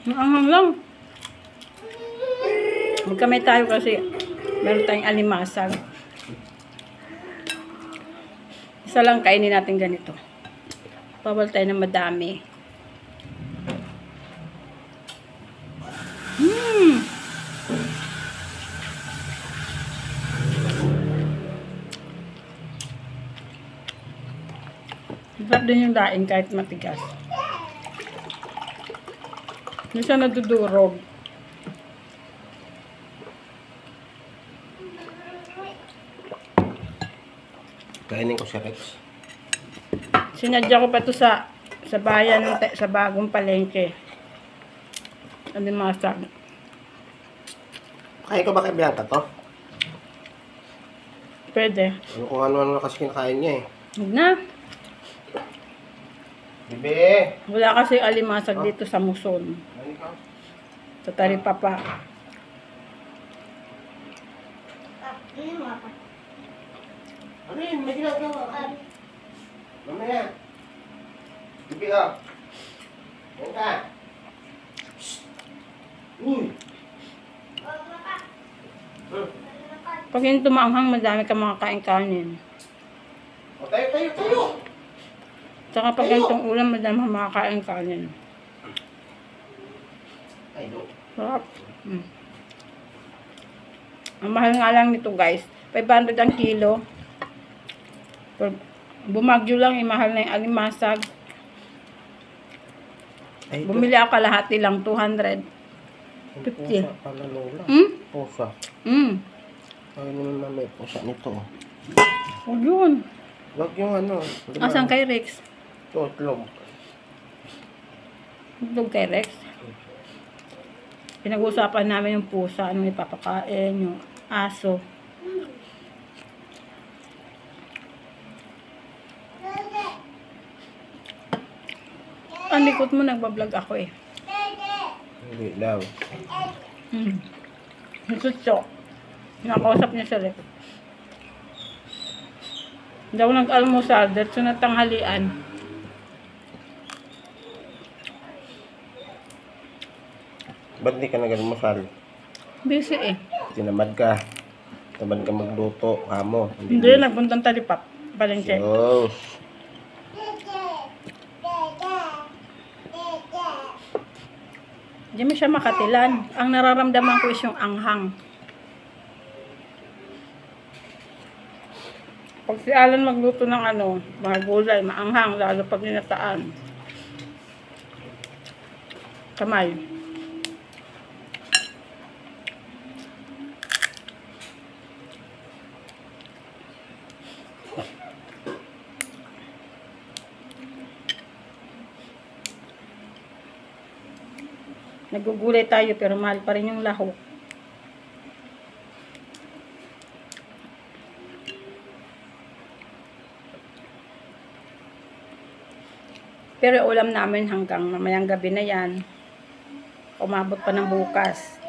Maanghang lang. Magkamay tayo kasi meron tayong alimasag. Isa lang kainin natin ganito. Bawal tayo na madami. Sarap din yung daing kahit matigas. Hindi siya nadudurog. Kainin ko si Rex. Sinadya ko pa to sa bayan, sa bagong palengke. Alimasag. Kain ko ba kay Bianca to? Pwede. Ano kung ano kasi kinakain niya eh. Huwag na. Bibi! Wala kasi alimasag dito sa Muson. Sa Talipapa. Arin, may ginagawa ka. Mamaya. Bibi ka. Yan ka. Uy! Pag yung tumaanghang, madami ka makakain kanin. O, tayo! Tsaka pag ganitong ulam, madami ka makakain kanin. Ay, no. Sarap. Ang mahal nga lang nito guys. 500 ang kilo. Bumagyo lang, mahal na yung alimasag. Ay, Bumili ako kalahati lang, 200. 50. Pusa pala, Lola. Pusa. Ay, naman may pusa nito. O yun. Wag yung ano. Asan kay Rex? Totlong. Itlog kay Rex. Pinag-usapan namin yung pusa, anong ipapakain, yung aso. Ang likot mo, nagbablog ako eh. Hindi daw. Sutso. Nakausap niya sa Rex. Hindi ako nag-almusal, dahil sa natanghalian. Ba't di ka nag-almusal? Busy eh. Tinamad ka. Tamad ka magluto. Kamo. Hindi, nagpuntang Talipap. Palengke. Diyos. Hindi mo siya makatilan. Ang nararamdaman ko is yung anghang. Pag si Alan magluto ng mga gulay, maanghang, lalo pag ninataan. Kamay. Nagugulay tayo pero mahal pa rin yung lahok. Pero ulam namin hanggang mamayang gabi na yan. Umabot pa ng bukas.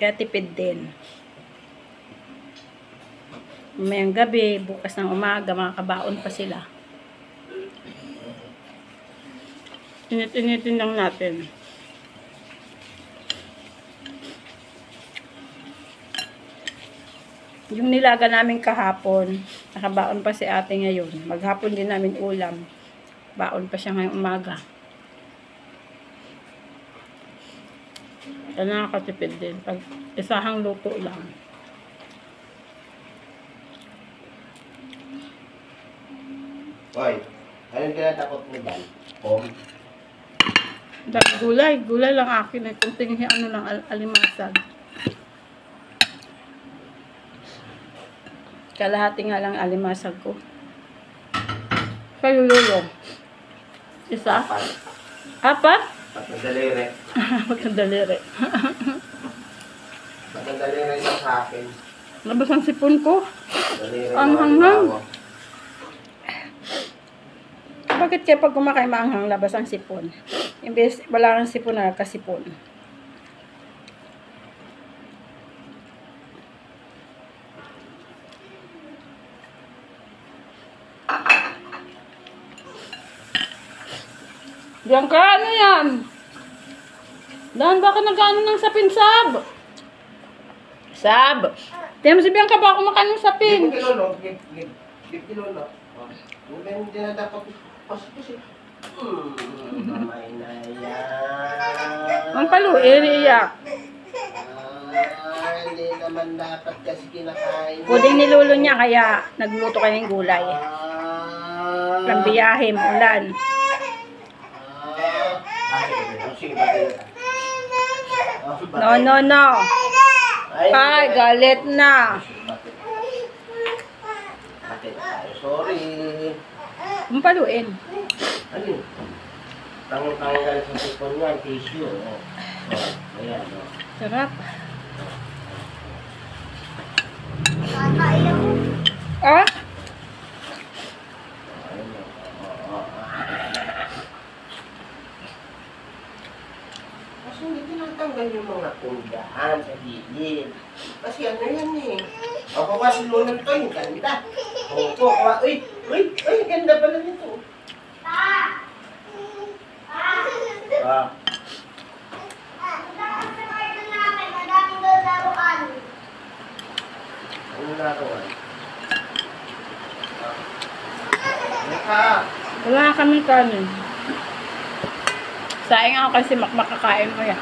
Kaya tipid din. Mamayang gabi, bukas ng umaga, makakabaon pa sila. Init-initin lang natin. Yung nilaga namin kahapon, nakabaon pa si ate ngayon. Maghapon din namin ulam. Baon pa siya ngayong umaga. Kaya nakakatipid din. Pag isahang luto lang. Hoy, anong tinatakot mo ba? Pom? Dahil gulay. Gulay lang akin. Kunting lang alimasag. Kalahati nga lang alimasag ko. Kayo lolo. Isa? Apat? Pagkadaliri. Pagkadaliri. Pagkadaliri lang sa akin. Labas ang sipon ko. Daliri Ang lang hanghang. ako. Bakit kaya pag kumakain maanghang, labas ang sipon? Imbes wala kang sipon na kasipon. Diyan ka, ano yan? Dan, baka nag-ano ng sapin, Sab? Sab! Tingnan mo si Bianca, baka kumakain ng sapin. Give kilo, no? Give kilo, no? Hindi na dapat pasok. Mamay na yan. Ang paluin, iiyak. Hindi naman dapat kasi kinakain. Puding nilulo niya, kaya nagluto kayo ng gulay. Ang biyahe, ulan. Sige, bakit? No. Ay, galit na. Bakit tayo? Sorry. Ang paluin. Ano yun? Tanggal sa sipon niya, tissue. Ayan, no? Sarap. Ah? Kasi hindi tinatanggal yung mga tunggaan sa gilid. Kasi ano yan eh. O, kawa si Lolo ito, yung ganda. Opo, kawa. Uy, ganda pala nito. Ah. Ano naroon? Naka. Wala na kaming kanin. Sayang ako kasi makakain ko yan.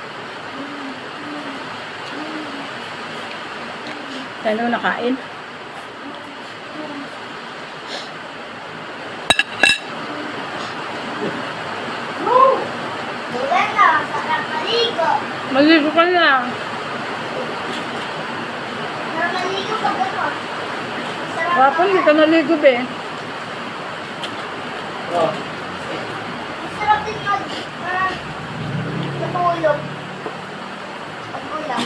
Saan mo nakain? Maligo ka lang. Maligo ka gano'n. Kapon, hindi ka naligo, be. Oh. Masarap din natulog. Pag-ulam.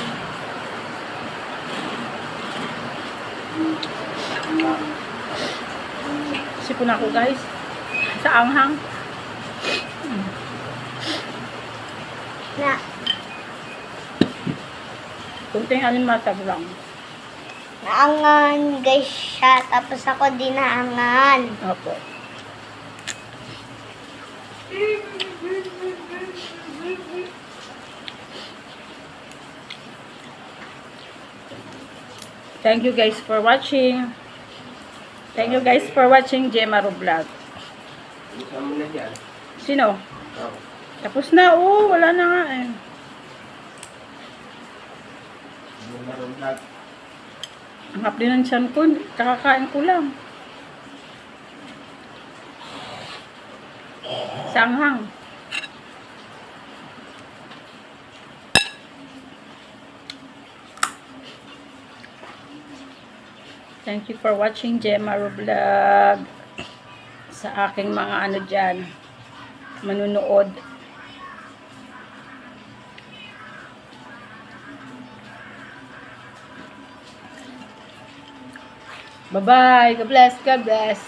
Sipon ako, guys. Sa anghang. Na. Kunting alimatag lang. Naangan guys siya. Tapos ako din naangan. Opo. Thank you guys for watching. Thank you guys for watching Jemaro Vlog. Saan mo na yan? Sino? Oh. Tapos na. Oo, wala na nga eh. Ano naroon vlog? Ang hapdi ng tiyan ko. Kakakain ko lang. Sanghang. Thank you for watching Jemaro Vlog. Sa aking mga ano dyan. Manunood. Bye-bye. God bless. God bless.